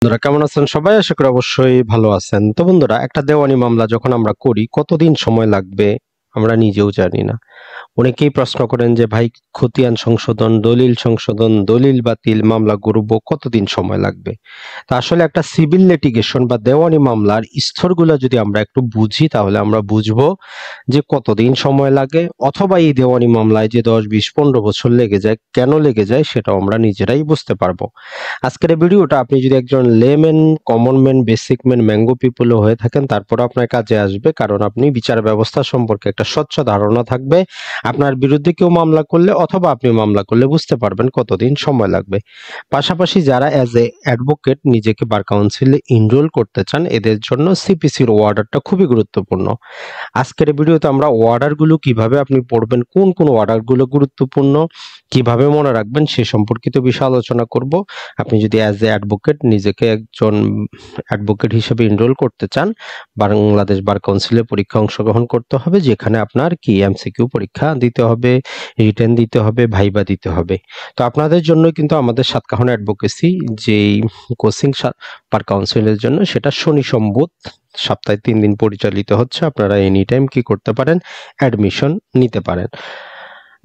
বন্ধুরা কেমন আছেন সবাই? আশা করি অবশ্যই ভালো আছেন। তো বন্ধুরা, একটা দেওয়ানি মামলা যখন আমরা করি কতদিন সময় লাগবে আমরা নিজেও জানি না। অনেকেই প্রশ্ন করেন যে ভাই, খতিয়ান সংশোধন, দলিল বাতিল মামলা করব কতদিন সময় লাগবে? তা আসলে একটা সিভিল লিটিগেশন বা দেওয়ানি মামলার স্তরগুলো যদি আমরা একটু বুঝি তাহলে আমরা বুঝবো যে কতদিন সময় লাগে, অথবা এই দেওয়ানি মামলায় যে 10, 20, 15 বছর লেগে যায়, কেন লেগে যায় সেটাও আমরা নিজেরাই বুঝতে পারবো। আজকের এই ভিডিওটা আপনি যদি একজন layman, common man, basic man, mango পিপলও হয়ে থাকেন তারপর আপনার কাজে আসবে, কারণ আপনি বিচার ব্যবস্থা সম্পর্কে একটা স্বচ্ছ ধারণা থাকবে। আপনার বিরুদ্ধে কেউ মামলা করলে অথবা আপনি মামলা করলে বুঝতে পারবেন কতদিন সময় লাগবে। পাশাপাশি যারা অ্যাজ এ অ্যাডভোকেট নিজেকে বার কাউন্সিলে এনরোল করতে চান, এদের জন্য সিপিসির ওয়ার্ডারটা খুবই গুরুত্বপূর্ণ। আজকের এই ভিডিওতে আমরা ওয়ার্ডারগুলো কিভাবে আপনি পড়বেন, কোন কোন ওয়ার্ডারগুলো গুরুত্বপূর্ণ, কিভাবে মনে রাখবেন সে সম্পর্কিত বিষয় আলোচনা করব। আপনি যদি অ্যাজ এ অ্যাডভোকেট নিজেকে একজন অ্যাডভোকেট হিসেবে এনরোল করতে চান, বাংলাদেশ বার কাউন্সিলের পরীক্ষা অংশগ্রহণ করতে হবে, যেখানে আপনার কি এমসিকিউ পরীক্ষা দিতে হবে, রিটেন দিতে হবে, ভাইবা দিতে হবে। তো আপনাদের জন্য কিন্তু আমাদের সাতকাহন অ্যাডভোকেসি যেই কোচিং বার কাউন্সিলের জন্য, সেটা শনি সম্বুধ সপ্তাহে 3 দিন পরিচালিত হচ্ছে। আপনারা এনি টাইম কি করতে পারেন, অ্যাডমিশন নিতে পারেন।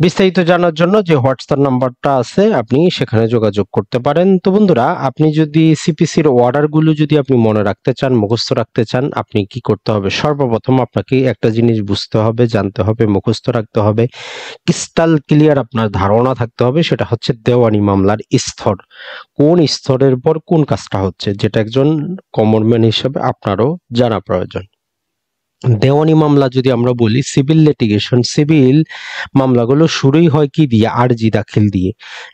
বিস্তারিত জানার জন্য যে হোয়াটসঅ্যাপ নাম্বারটা আছে আপনি সেখানে যোগাযোগ করতে পারেন। তো বন্ধুরা, আপনি যদি সিপিসির অর্ডারগুলো যদি আপনি মনে রাখতে চান, মুখস্থ রাখতে চান, আপনি কি করতে হবে? সর্বপ্রথম আপনাকে একটা জিনিস বুঝতে হবে, জানতে হবে, মুখস্থ রাখতে হবে, ক্রিস্টাল ক্লিয়ার আপনার ধারণা থাকতে হবে, সেটা হচ্ছে দেওয়ানি মামলার স্তর। কোন স্তরের পর কোন কাজটা হচ্ছে, যেটা একজন কমন ম্যান হিসেবে আপনারও জানা প্রয়োজন। দেওয়ানি মামলা যদি আমরা বলি, সিভিল লিটিগেশন, সিভিল মামলাগুলো শুরুই হয় কি দিয়ে? আরজি দাখিল দিয়ে।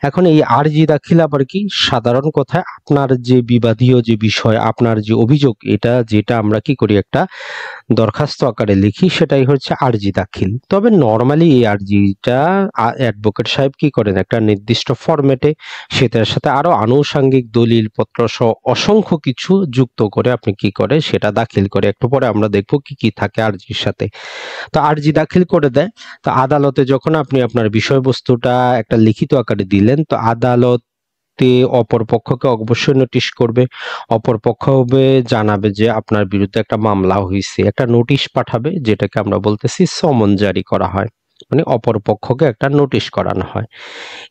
এখন এই আরজি দাখিল আবার কি? সাধারণ কথায় আপনার যে বিবাদীয় যে বিষয়, আপনার যে অভিযোগ, এটা যেটা আমরা কি করি, একটা দরখাস্ত আকারে লিখি, সেটাই হচ্ছে আরজি দাখিল। তবে নর্মালি এই আরজিটা অ্যাডভোকেট সাহেব কি করেন, একটা নির্দিষ্ট ফরম্যাটে সেটার সাথে আরো আনুষঙ্গিক দলিল পত্র সহ অসংখ্য কিছু যুক্ত করে আপনি কি করে সেটা দাখিল করে। একটু পরে আমরা দেখবো কি কি থাকে আরজির সাথে। তো আরজি দাখিল করে দেয়। তো আদালতে যখন আপনি আপনার বিষয়বস্তুটা একটা লিখিত আকারে দিলেন, তো আদালত অপর পক্ষকে অবশ্যই নোটিশ করবে। অপর পক্ষ হবে জানাবে যে আপনার বিরুদ্ধে একটা মামলা হয়েছে, একটা নোটিশ পাঠাবে, যেটাকে আমরা বলতেছি সমন জারি করা হয়, মানে অপর পক্ষকে একটা নোটিশ করানো হয়।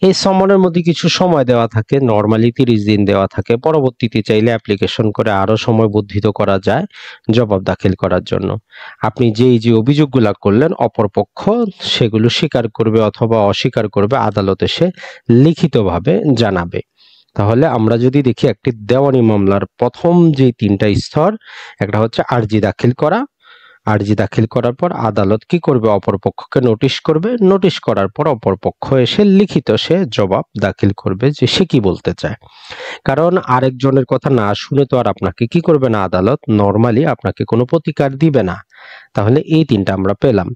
এই সমনের মধ্যে কিছু সময় দেওয়া থাকে, নরমালি 30 দিন দেওয়া থাকে। পরবর্তীতে চাইলে অ্যাপ্লিকেশন করে আরো সময় বর্ধিত করা যায় জবাব দাখিল করার জন্য। আপনি যে অভিযোগগুলা করলেন, অপর পক্ষ সেগুলো স্বীকার করবে অথবা অস্বীকার করবে, আদালতে সে লিখিতভাবে জানাবে। তাহলে আমরা যদি দেখি, একটি দেওয়ানি মামলার প্রথম যে 3টা স্তর, একটা হচ্ছে আরজি দাখিল করা। আরজি দাখিল করার পর আদালত কি করবে, অপর পক্ষকে নোটিশ করবে। নোটিশ করার পর অপর পক্ষ এসে লিখিত সে জবাব দাখিল করবে যে সে কি বলতে চায়। কারণ আরেকজনের কথা না শুনে তো আর আপনাকে কি করবে না আদালত, নরমালি আপনাকে কোনো প্রতিকার দিবে না। তাহলে এই 3টা আমরা পেলাম।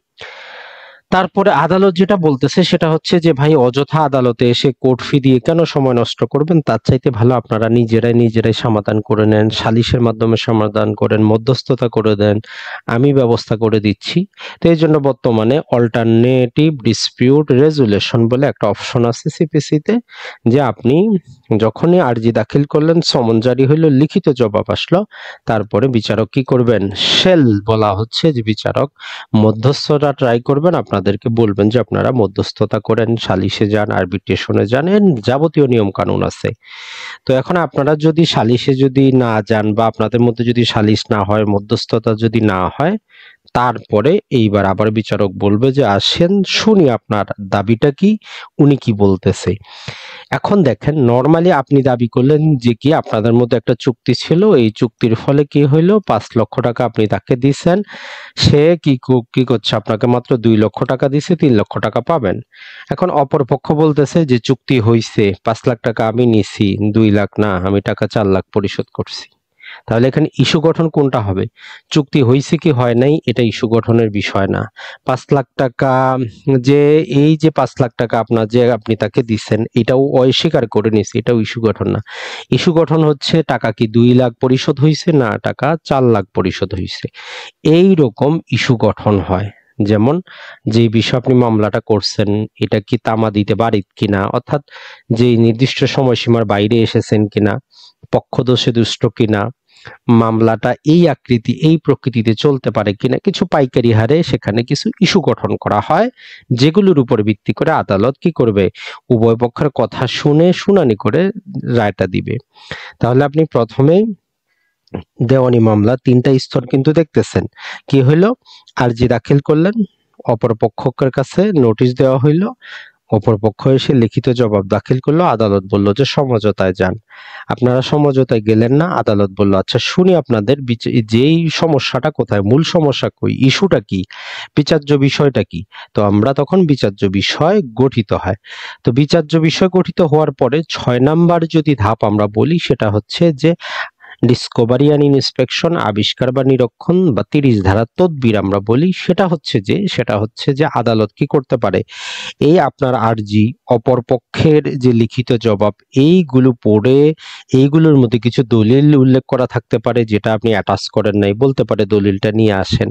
তারপরে আদালত যেটা বলতেছে সেটা হচ্ছে যে ভাই, অযথা আদালতে এসে কোর্ট ফি দিয়ে কেন সময় নষ্ট করবেন? তার চাইতে ভালো আপনারা নিজেরাই সমাধান করে নেন, সালিশের মাধ্যমে সমাধান করেন, মধ্যস্থতা করে দেন, আমি ব্যবস্থা করে দিচ্ছি। তো এই জন্য বর্তমানে অল্টারনেটিভ ডিসপিউট রেজুলেশন বলে একটা অপশন আছে সিপিসিতে, যে আপনি যখনই আরজি দাখিল করলেন, সমন জারি হইল, লিখিত জবাব আসলো, তারপরে বিচারক কি করবেন, শেল বলা হচ্ছে যে বিচারক মধ্যস্থতা ট্রাই করবেন, আপনাদেরকে বলবেন যে আপনারা মধ্যস্থতা করেন, সালিশে যান, আরবিট্রেশনে যান, যাবতীয় নিয়ম কানুন আছে। তো এখন আপনারা যদি সালিশে যদি না যান বা আপনাদের মধ্যে যদি সালিশ না হয়, মধ্যস্থতা যদি না হয়, তারপরে এইবার আবার বিচারক বলবে যে আসেন শুনি আপনার দাবিটা কি, উনি কি বলতেছে। এখন দেখেন, নরমালি আপনি দাবি করলেন যে কি আপনাদের মধ্যে একটা চুক্তি ছিল, এই চুক্তির ফলে কি হইলো, 5 লক্ষ টাকা আপনি তাকে দিয়েছেন, সে কি করছে, আপনাকে মাত্র 2 লক্ষ টাকা দিছে, 3 লক্ষ টাকা পাবেন। এখন অপর পক্ষ বলতেছে যে চুক্তি হইছে, 5 লাখ টাকা আমি নিছি, 2 লাখ না, আমি টাকা 4 লাখ পরিশোধ করছি। তাহলে এখানে ইস্যু গঠন কোনটা হবে? চুক্তি হয়েছে কি হয় নাই এটা ইস্যু গঠনের বিষয় না। 5 লাখ টাকা, যে এই যে 5 লাখ টাকা আপনার যে আপনি তাকে দিচ্ছেন, এটাও অস্বীকার করে নিছে, এটাও ইস্যু গঠন না। ইস্যু গঠন হচ্ছে টাকা কি 2 লাখ পরিশোধ হয়েছে, না টাকা 4 লাখ পরিশোধ হয়েছে, এই রকম ইস্যু গঠন হয়। যেমন যে বিষয়ে আপনি মামলাটা করছেন, এটা কি তামা দিতে বাড়িত কিনা, অর্থাৎ যে নির্দিষ্ট সময়সীমার বাইরে এসেছেন কিনা, পক্ষদোষে দুষ্ট কিনা, মামলাটা এই আকৃতি এই প্রকৃতিতে চলতে পারে কিনা, কিছু পাইকারি হারে সেখানে কিছু ইস্যু গঠন করা হয়, যেগুলোর উপর ভিত্তি করে আদালত কি করবে, উভয় পক্ষের কথা শুনে শুনানি করে রায়টা দিবে। তাহলে আপনি প্রথমেই দেওয়ানি মামলা 3টা স্তর কিন্তু দেখতেছেন। কি হইলো, আরজি দাখিল করলেন, অপর পক্ষের কাছে নোটিশ দেওয়া হইলো, অপর পক্ষ এসে লিখিত জবাব দাখিল করলো, আদালত বলল যে সমঝোতায় যান। আপনারা সমঝোতায় গেলেন না, আদালত বলল আচ্ছা শুনি আপনাদের যেই সমস্যাটা কোথায়, মূল সমস্যা কই, ইস্যুটা কি, বিচার্য বিষয়টা কি। তো আমরা তখন বিচার্য বিষয় গঠিত হয়। তো বিচার্য বিষয় গঠিত হওয়ার পরে 6 নাম্বার যদি ধাপ আমরা বলি, সেটা হচ্ছে যে ডিসকভারি অ্যান্ড ইন্সপেকশন, আবিষ্কার বা নিরীক্ষণ বা 30 ধারার তদবির আমরা বলি। সেটা হচ্ছে যে আদালত কি করতে পারে, এই আপনার আরজি, অপর পক্ষের যে লিখিত জবাব, এইগুলো পড়ে এইগুলোর মধ্যে কিছু দলিল উল্লেখ করা থাকতে পারে যেটা আপনি অ্যাটাচ করেন নাই, বলতে পারে দলিলটা নিয়ে আসেন।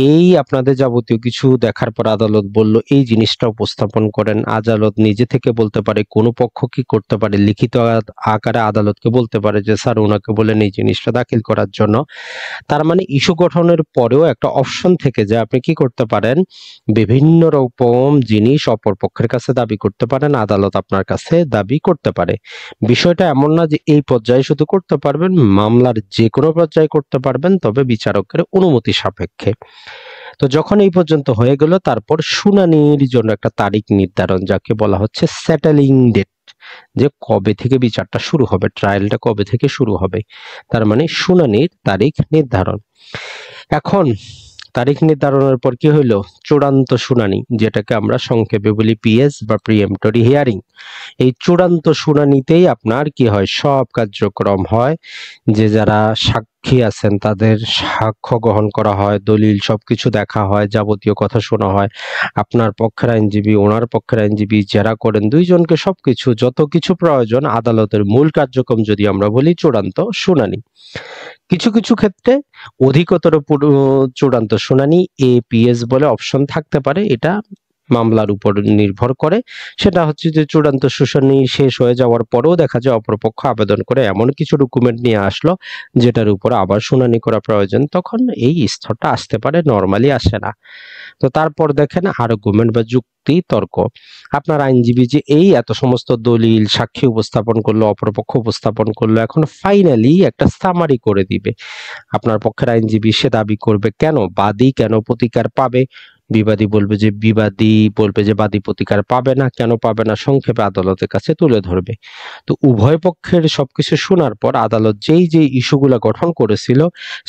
এই আপনাদের যাবতীয় কিছু দেখার পর আদালত বলল এই জিনিসটা উপস্থাপন করেন। আদালত নিজে থেকে বলতে পারে, কোনো পক্ষ কি করতে পারে, লিখিত আকারে আদালতকে বলতে পারে যে স্যার ওনাকে বলেন এই জিনিসটা দাখিল করার জন্য। তার মানে ইস্যু গঠনের পরেও একটা অপশন থেকে যে আপনি কি করতে পারেন, বিভিন্ন রকম জিনিস অপর পক্ষের কাছে দাবি করতে পারেন, আদালত আপনার কাছে দাবি করতে পারে। বিষয়টা এমন না যে এই পর্যায়ে শুধু করতে পারবেন, মামলার যে কোনো পর্যায়ে করতে পারবেন, তবে বিচারকের অনুমতি সাপেক্ষে। তো যখন এই পর্যন্ত হয়ে গেল, তারপর শুনানির জন্য একটা তারিখ নির্ধারণ, যাকে বলা হচ্ছে সেটেলিং ডেট, যে কবে থেকে বিচারটা শুরু হবে, ট্রায়ালটা কবে থেকে শুরু হবে, তার মানে শুনানির তারিখ নির্ধারণ। এখন তারিখ নির্ধারণের পর কি হইল, চূড়ান্ত শুনানি, যেটাকে আমরা সংক্ষেপে বলি পিএস বা প্রিএম্পটরি হিয়ারিং। এই চূড়ান্ত শুনানিতেই আপনার কি হয়, সব কার্যক্রম হয়, যে যারা সাক্ষী আছেন তাদের সাক্ষ্য গ্রহণ করা হয়, দলিল সবকিছু দেখা হয়, যাবতীয় কথা শোনা হয়, আপনার পক্ষের আইনজীবী ওনার পক্ষের আইনজীবী জেরা করেন, দুইজনকে সবকিছু যত কিছু প্রয়োজন, আদালতের মূল কার্যক্রম যদি আমরা বলি চূড়ান্ত শুনানি। কিছু কিছু ক্ষেত্রে অধিকতর চূড়ান্ত শুনানি এপিএস বলে অপশন থাকতে পারে, এটা মামলার উপর নির্ভর করে। সেটা হচ্ছে যে চূড়ান্ত শুনানি শেষ হয়ে যাওয়ার পরেও দেখা যায় অপরপক্ষ আবেদন করে এমন কিছু ডকুমেন্ট নিয়ে আসলো যেটার উপর আবার শুনানি করা প্রয়োজন, তখন এই স্তরটা আসতে পারে, নরমালি আসে না। তো তারপর দেখেন আর্গুমেন্ট বা যুক্তি তর্ক। আপনার আইনজীবী যে এই এত সমস্ত দলিল সাক্ষী উপস্থাপন করলো, অপরপক্ষ উপস্থাপন করলো, এখন ফাইনালি একটা সামারি করে দিবে। আপনার পক্ষের আইনজীবী সে দাবি করবে কেন বাদী কেন প্রতিকার পাবে, বিবাদী বলবে যে বাদী প্রতিকার পাবে না, কেন পাবে না, সংক্ষেপে আদালতের কাছে তুলে ধরবে। তো উভয় পক্ষের সবকিছু শোনার পর আদালত যেই ইস্যুগুলো গঠন করেছিল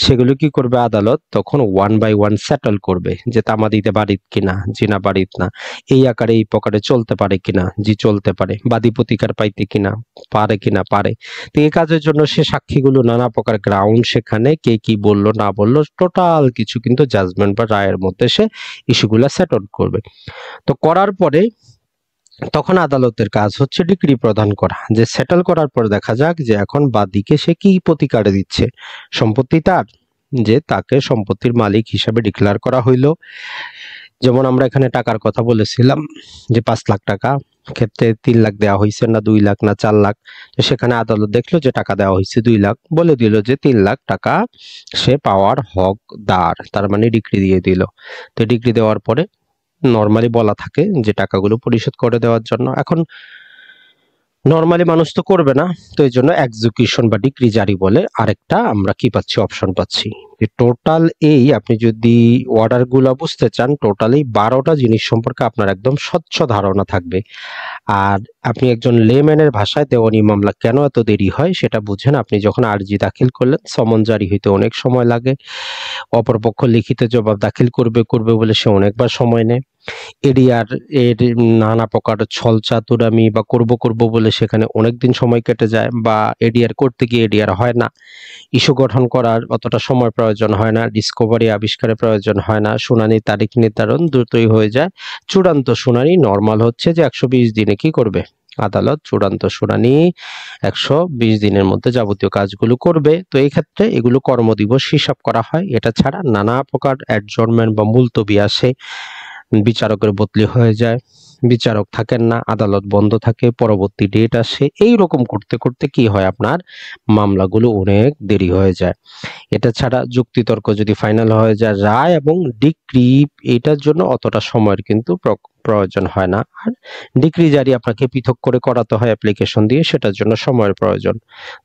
সেগুলো কি করবে, আদালত তখন 1 বাই 1 সেটেল করবে, যে তামাদিতে বাড়িত কিনা, জি না বাড়িত না, এই আকারে এই প্রকারে চলতে পারে কিনা, জি চলতে পারে, বাদী প্রতিকার পাইতে কিনা পারে। তো এই কাজের জন্য সে সাক্ষীগুলো নানা প্রকার গ্রাউন্ড, সেখানে কে কি বললো না বললো, টোটাল কিছু কিন্তু জাজমেন্ট বা রায়ের মধ্যে সে ইস্যুগুলা সেটল করবে। তো করার পরে তখন আদালতের কাজ হচ্ছে ডিক্রি প্রদান করা, যে সেটেল করার পর দেখা যাক যে এখন বাদীকে সে কি প্রতিকার দিচ্ছে। সম্পত্তি তার, যে তাকে সম্পত্তির মালিক হিসাবে ডিক্লেয়ার করা হইলো। যেমন আমরা এখানে টাকার কথা বলেছিলাম যে 5 লাখ টাকা, ক্ষেত্রে 3 লাখ দেওয়া হয়েছে না 2 লাখ না 4 লাখ, তো সেখানে আদালত দেখলো যে টাকা দেওয়া হয়েছে 2 লাখ, বলে দিল যে 3 লাখ টাকা সে পাওয়ার হকদার, তার মানে ডিক্রি দিয়ে দিল। তো ডিক্রি দেওয়ার পরে নর্মালি বলা থাকে যে টাকাগুলো পরিশোধ করে দেওয়ার জন্য। এখন নর্মালি মানুষ তো করবে না, তো এই জন্য এক্সিকিউশন বা ডিক্রি জারি বলে আরেকটা আমরা কি পাচ্ছি, অপশন পাচ্ছি। টোটাল এই আপনি যদি অর্ডার গুলা বুঝতে চান, টোটালি 12টা জিনিস সম্পর্কে আপনার একদম স্বচ্ছ ধারণা থাকবে। আর আপনি একজন লেম্যানের ভাষায় দেওয়ানি মামলা কেন এত দেরি হয় সেটা বুঝেন আপনি যখন আরজি দাখিল করলেন, সমন জারি হইতে অনেক সময় লাগে, অপরপক্ষ লিখিত জবাব দাখিল করবে বলে সে অনেকবার সময় নেয়, এডিআর এর নানা প্রকার ছল চাতুরামি বা করব বলে সেখানে অনেকদিন সময় কেটে যায়, বা এডিআর করতে গিয়ে এডিআর হয় না, ইস্যু গঠন করার অতটা সময় প্রয়োজন হয় না, ডিসকভারি আবিষ্কারের প্রয়োজন হয় না, শুনানি তারিখ নির্ধারণ দ্রুতই হয়ে যায়। চূড়ান্ত শুনানি নরমাল হচ্ছে যে 120 দিনে কি করবে আদালত, চূড়ান্ত শুনানি 120 দিনের মধ্যে যাবতীয় কাজগুলো করবে। তো এই ক্ষেত্রে এগুলো কর্মদিবস হিসাব করা হয়। এটা ছাড়া নানা প্রকার অ্যাডজর্নমেন্ট বা মুলতবি আসে, বিচারকের বদলি হয়ে যায়, বিচারক থাকেন না, আদালত বন্ধ থাকে, পরবর্তী ডেট আসে, এইরকম করতে করতে কি হয়, আপনার মামলাগুলো অনেক দেরি হয়ে যায়। এটা ছাড়া যুক্তিতর্ক যদি ফাইনাল হয়ে যায়, রায় এবং ডিক্রি, এটার জন্য অতটা সময়ের কিন্তু প্রয়োজন হয় না। আর ডিক্রি জারি আপনাকে পৃথক করে করাতে হয় অ্যাপ্লিকেশন দিয়ে, সেটার জন্য সময়ের প্রয়োজন।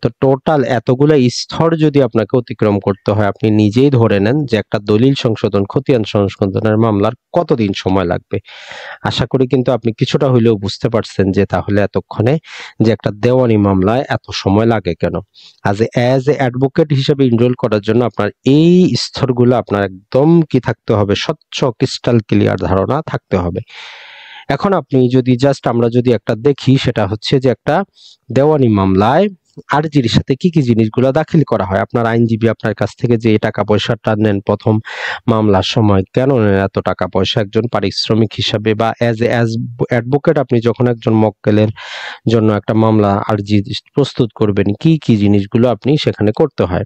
তো টোটাল এতগুলো স্তর যদি আপনাকে অতিক্রম করতে হয়, আপনি নিজেই ধরে নেন যে একটা দলিল সংশোধন, খতিয়ান সংশোধনের মামলার কতদিন সময় লাগবে। আশা করি কিন্তু আপনি কিছুটা হইলেও বুঝতে পারছেন যে তাহলে এতক্ষণে যে একটা দেওয়ানি মামলায় এত সময় লাগে কেন। অ্যাজ এ অ্যাডভোকেট হিসেবে এনরোল করার জন্য আপনার এই স্তরগুলো আপনার একদম কি থাকতে হবে, স্বচ্ছ ক্রিস্টাল ক্লিয়ার ধারণা থাকতে হবে। এখন আপনি যদি আমরা যদি একটা দেখি, সেটা হচ্ছে যে একটা দেওয়ানি মামলায় আরজির সাথে কি কি জিনিসগুলো দাখিল করা হয়। আপনার আইনজীবী আপনার কাছ থেকে যে টাকা পয়সাটা নেন প্রথম মামলার সময়, কেন নেন এত টাকা পয়সা? একজন পারিশ্রমিক হিসাবে বা অ্যাজ অ্যাডভোকেট আপনি যখন একজন মক্কেলের জন্য একটা মামলা আরজি প্রস্তুত করবেন, কি কি জিনিসগুলো আপনি সেখানে করতে হয়।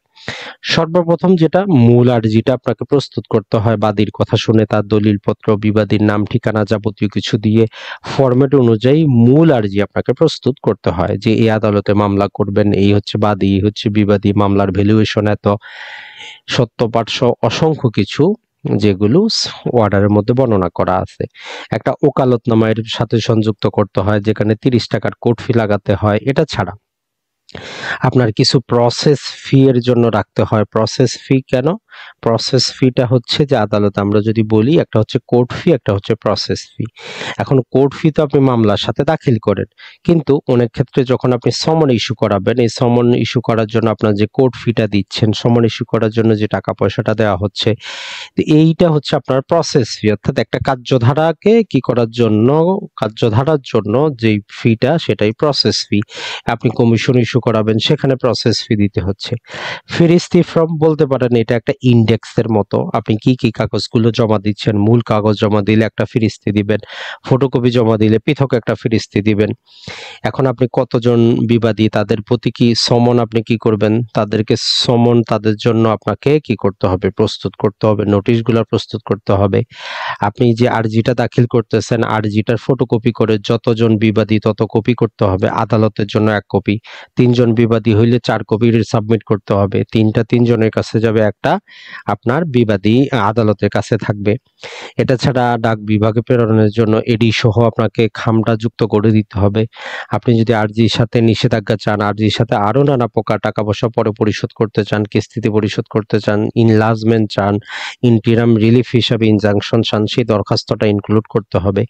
সর্বপ্রথম যেটা, মূল আরজিটা আপনাকে প্রস্তুত করতে হয়। বাদীর কথা শুনে তার দলিলপত্র, বিবাদীর নাম ঠিকানা যাবতীয় কিছু দিয়ে ফরম্যাট অনুযায়ী মূল আরজি আপনাকে প্রস্তুত করতে হয়, যে এই আদালতে মামলা করবেন, এই হচ্ছে বাদী, এই হচ্ছে বিবাদী, মামলার ভ্যালুয়েশন এত, সত্যপাঠ সহ অসংখ্য কিছু, যেগুলো অর্ডারের মধ্যে বর্ণনা করা আছে। একটা ওকালতনামা এর সাথে সংযুক্ত করতে হয়, যেখানে 30 টাকার কোর্ট ফি লাগাতে হয়। এটা ছাড়া আপনার কিছু প্রসেস ফি এর জন্য রাখতে হয়। প্রসেস ফি কেন? প্রসেস ফিটা হচ্ছে যে আদালতে আমরা যদি বলি, একটা হচ্ছে কোর্ট ফি, একটা হচ্ছে প্রসেস ফি। এখন কোর্ট ফি তো আপনি মামলার সাথে দাখিল করেন, কিন্তু অনেক ক্ষেত্রে যখন আপনি সমন ইস্যু করাবেন, এই সমন ইস্যু করার জন্য আপনার যে কোর্ট ফিটা দিচ্ছেন, সমন ইস্যু করার জন্য যে টাকা পয়সাটা দেওয়া হচ্ছে, এইটা হচ্ছে আপনার প্রসেস ফি। অর্থাৎ একটা কার্যধারাকে কি করার জন্য, কার্যধারার জন্য যেই ফিটা, সেটাই প্রসেস ফি। আপনি কমিশন ইস্যু করাবেন, সেখানে প্রসেস ফি দিতে হচ্ছে। ফেরিস্তি ফর্ম বলতে পারেন, এটা একটা ইন্ডেক্সের মতো। আপনি কি কি কাগজগুলো জমা দিচ্ছেন, মূল কাগজ জমা দিলে একটা ফেরিস্তি দিবেন, ফটোকপি জমা দিলে পৃথক একটা ফেরিস্তি দিবেন। এখন আপনি কতজন বিবাদী, তাদের প্রতি কি সমন আপনি কি করবেন, তাদেরকে সমন, তাদের জন্য আপনাকে কি করতে হবে, প্রস্তুত করতে হবে, নোটিশগুলো প্রস্তুত করতে হবে। আপনি যে আরজিটা দাখিল করতেছেন, আরজিটার ফটোকপি করে যতজন বিবাদী তত কপি করতে হবে, আদালতের জন্য 1 কপি। 3 জন বিবাদী হইলে 4 কপি সাবমিট করতে হবে। 3 জনের কাছে যাবে, একটা আপনার বিবাদী আদালতের কাছে থাকবে। এটা ছাড়া ডাক বিভাগে প্রেরণের জন্য এডি সহ আপনাকে খামটা যুক্ত করে দিতে হবে। আপনি যদি আরজির সাথে নিষেধাজ্ঞা চান, আরজির সাথে আরো নানা প্রকার টাকা পয়সা পরে পরিশোধ করতে চান, কিস্তিতে পরিশোধ করতে চান, ইনলাজমেন্ট চান, ইন্টিরাম রিলিফ হিসাবে ইনজাংশন চান, সেই দরখাস্তটা ইনক্লুড করতে হবে।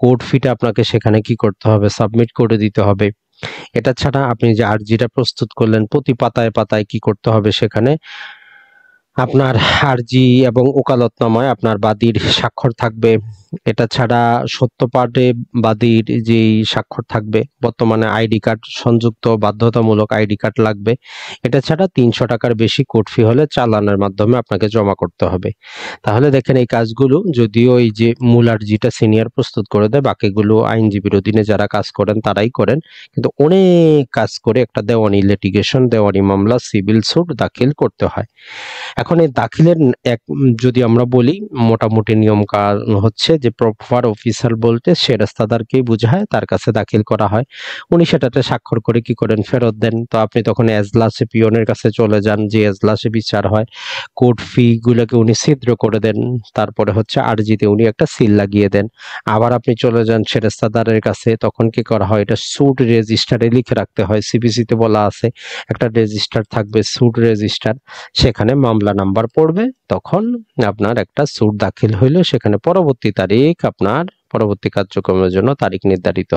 কোর্ট ফিটা আপনাকে সেখানে কি করতে হবে, সাবমিট করে দিতে হবে। এটা ছাড়া আপনি যে আরজিটা প্রস্তুত করলেন, প্রতি পাতায় পাতায় কি করতে হবে, সেখানে আপনার আরজি এবং ওকালতনামায় আপনার বাদীর স্বাক্ষর থাকবে। এটা ছাড়া সত্যপাঠে বাদীর যেই স্বাক্ষর থাকবে, বর্তমানে আইডি কার্ড সংযুক্ত, বাধ্যতামূলক আইডি কার্ড লাগবে। এটা ছাড়া 300 টাকার বেশি কোর্ট ফি হলে চালানের মাধ্যমে আপনাকে জমা করতে হবে। তাহলে দেখেন, এই কাজগুলো যদিও এই যে মূল আরজিটা সিনিয়র প্রস্তুত করে দেয়, বাকিগুলো আইনজীবীর অধীনে যারা কাজ করেন তারাই করেন, কিন্তু অনেক কাজ করে একটা দেওয়ানি লিটিগেশন, দেওয়ানি মামলা, সিভিল স্যুট দাখিল করতে হয়। এখন এই দাখিলের যদি আমরা বলি, মোটামুটি নিয়ম হচ্ছে যে প্রপার অফিসার বলতে সেরেস্তাদারকেই বোঝায়, তার কাছে দাখিল করা হয়। উনি সেটাতে স্বাক্ষর করে কি করেন, ফেরত দেন। তো আপনি তখন এজলাসে পিয়নের কাছে চলে যান, যে এজলাসে বিচার হয়। কোর্ট ফি গুলোকে উনি ছিদ্র করে দেন, তারপরে হচ্ছে আরজিতে উনি একটা সিল লাগিয়ে দেন। আবার আপনি চলে যান সেরেস্তাদারের কাছে, তখন কি করা হয়, এটা স্যুট রেজিস্টারে লিখে রাখতে হয়। সিবিসিতে বলা আছে একটা রেজিস্টার থাকবে, স্যুট রেজিস্টার, সেখানে মামলা নাম্বার পড়বে, তখন আপনার একটা স্যুট দাখিল হইলো, সেখানে পরবর্তী তারিখ, আপনার পরবর্তী কার্যক্রমের জন্য তারিখ নির্ধারিত